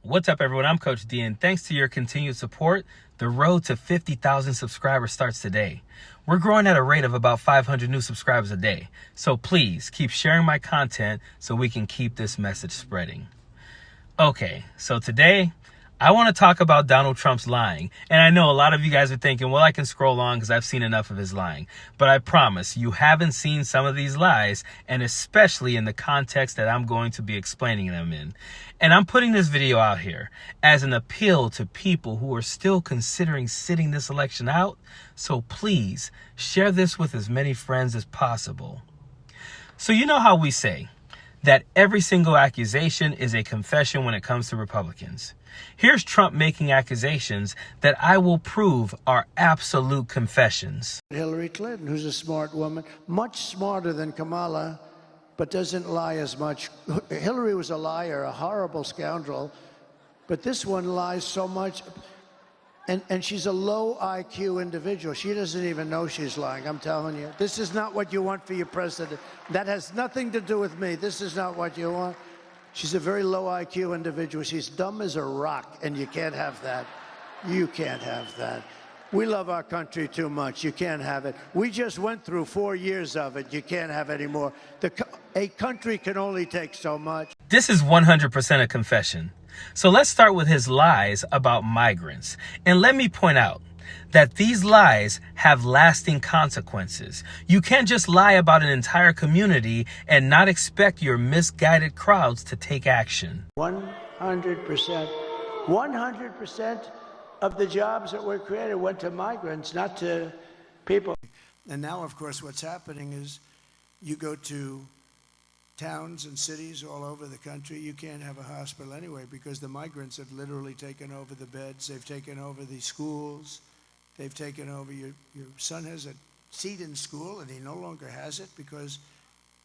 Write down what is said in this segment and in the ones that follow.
What's up, everyone? I'm Coach D, and thanks to your continued support, the road to 50,000 subscribers starts today. We're growing at a rate of about 500 new subscribers a day, so please keep sharing my content so we can keep this message spreading. Okay, so today, I want to talk about Donald Trump's lying. And I know a lot of you guys are thinking, well, I can scroll on because I've seen enough of his lying. But I promise you haven't seen some of these lies, and especially in the context that I'm going to be explaining them in. And I'm putting this video out here as an appeal to people who are still considering sitting this election out. So please share this with as many friends as possible. So you know how we say that every single accusation is a confession when it comes to Republicans. Here's Trump making accusations that I will prove are absolute confessions. Hillary Clinton, who's a smart woman, much smarter than Kamala, but doesn't lie as much. Hillary was a liar, a horrible scoundrel, but this one lies so much. And she's a low IQ individual. She doesn't even know she's lying, I'm telling you. This is not what you want for your president. That has nothing to do with me. This is not what you want. She's a very low IQ individual. She's dumb as a rock, and you can't have that. You can't have that. We love our country too much. You can't have it. We just went through 4 years of it. You can't have any more. A country can only take so much. This is 100% a confession. So let's start with his lies about migrants. And let me point out that these lies have lasting consequences. You can't just lie about an entire community and not expect your misguided crowds to take action. 100%. 100% of the jobs that were created went to migrants, not to people. And now, of course, what's happening is you go to towns and cities all over the country, you can't have a hospital anyway because the migrants have literally taken over the beds, they've taken over the schools, they've taken over your son has a seat in school and he no longer has it because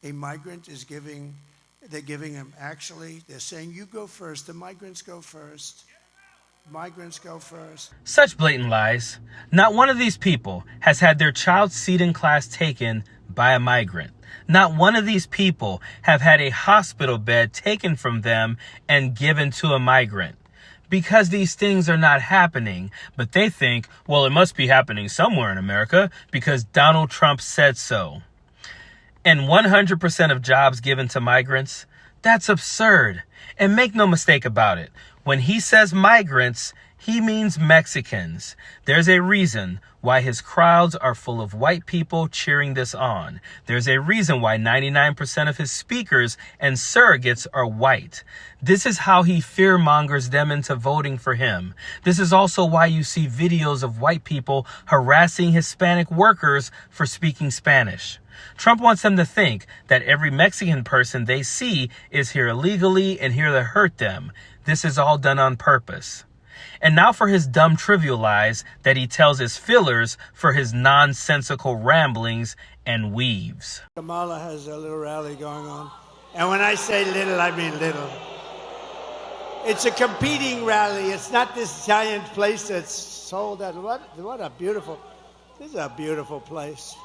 a migrant is they're giving him, they're saying, you go first, the migrants go first. Migrants go first. Such blatant lies. Not one of these people has had their child's seat in class taken by a migrant. Not one of these people have had a hospital bed taken from them and given to a migrant. Because these things are not happening, but they think, well, it must be happening somewhere in America because Donald Trump said so. And 100% of jobs given to migrants, that's absurd. And make no mistake about it. When he says migrants, he means Mexicans. There's a reason why his crowds are full of white people cheering this on. There's a reason why 99% of his speakers and surrogates are white. This is how he fear-mongers them into voting for him. This is also why you see videos of white people harassing Hispanic workers for speaking Spanish. Trump wants them to think that every Mexican person they see is here illegally and here to hurt them. This is all done on purpose. And now for his dumb trivial lies that he tells his fillers for his nonsensical ramblings and weaves. Kamala has a little rally going on. And when I say little, I mean little. It's a competing rally. It's not this giant place that's sold out. What a beautiful, this is a beautiful place.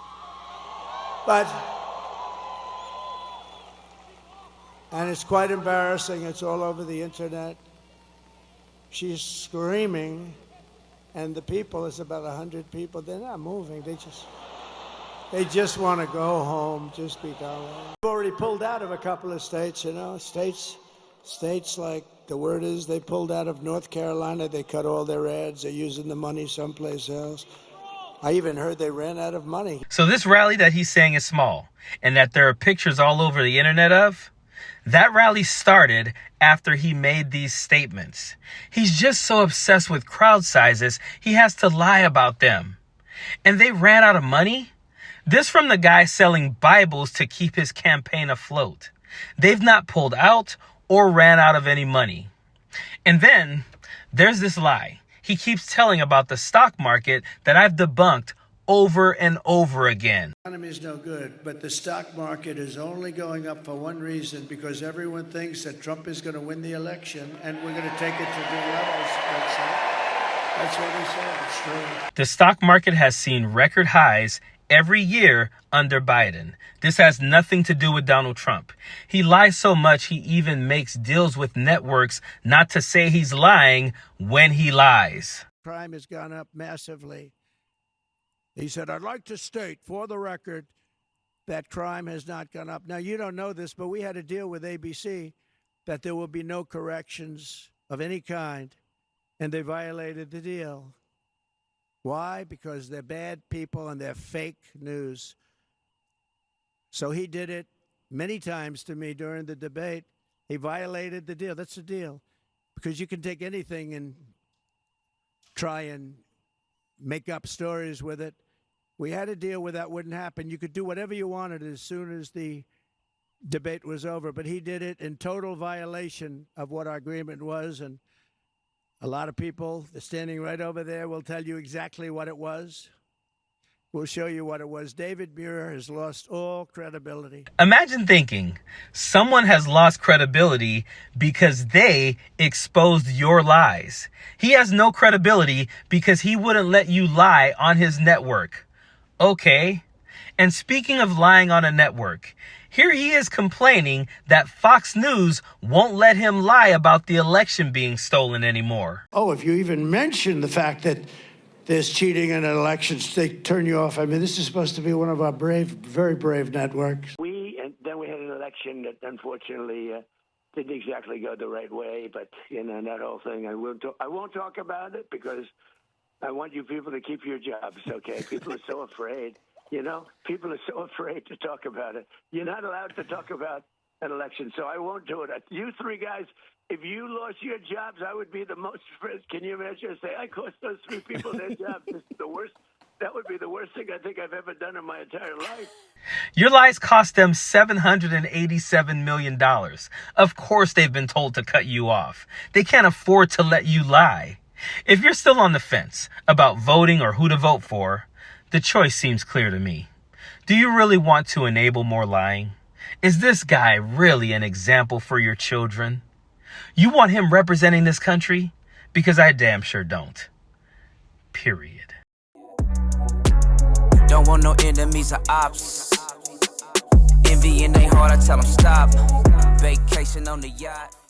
And it's quite embarrassing. It's all over the internet. She's screaming, and the people, it's about 100 people, they're not moving. They just want to go home, just be gone. They've already pulled out of a couple of states, states like, the word is they pulled out of North Carolina. They cut all their ads. They're using the money someplace else. I even heard they ran out of money. So this rally that he's saying is small, and that there are pictures all over the internet of, that rally started after he made these statements. He's just so obsessed with crowd sizes, he has to lie about them. And they ran out of money? This from the guy selling Bibles to keep his campaign afloat. They've not pulled out or ran out of any money. And then there's this lie he keeps telling about the stock market that I've debunked over and over again. The economy is no good, but the stock market is only going up for one reason, because everyone thinks that Trump is going to win the election and we're going to take it to new levels. That's what he said. It's true. The stock market has seen record highs every year under Biden. This has nothing to do with Donald Trump. He lies so much he even makes deals with networks not to say he's lying when he lies. Crime has gone up massively. He said, I'd like to state for the record that crime has not gone up. Now, you don't know this, but we had a deal with ABC that there will be no corrections of any kind, and they violated the deal. Why? Because they're bad people and they're fake news. So he did it many times to me during the debate. He violated the deal. That's the deal. Because you can take anything and try and make up stories with it. We had a deal where that wouldn't happen. You could do whatever you wanted as soon as the debate was over. But he did it in total violation of what our agreement was. And a lot of people, they're standing right over there, will tell you exactly what it was. We'll show you what it was. David Muir has lost all credibility. Imagine thinking someone has lost credibility because they exposed your lies. He has no credibility because he wouldn't let you lie on his network. Okay. And speaking of lying on a network, here he is complaining that Fox News won't let him lie about the election being stolen anymore. Oh, if you even mention the fact that there's cheating in elections, they turn you off. I mean, this is supposed to be one of our brave, very brave networks. And then we had an election that unfortunately didn't exactly go the right way, but, that whole thing, I won't talk about it because I want you people to keep your jobs, okay? People are so afraid, People are so afraid to talk about it. You're not allowed to talk about an election, so I won't do it. You three guys, if you lost your jobs, I would be the most afraid. Can you imagine? Say, I cost those three people their jobs. This is the worst. That would be the worst thing I think I've ever done in my entire life. Your lies cost them $787 million. Of course they've been told to cut you off. They can't afford to let you lie. If you're still on the fence about voting or who to vote for, the choice seems clear to me. Do you really want to enable more lying? Is this guy really an example for your children? You want him representing this country? Because I damn sure don't. Period. Don't want no enemies or ops. Envy in their heart, I tell them stop. Vacation on the yacht.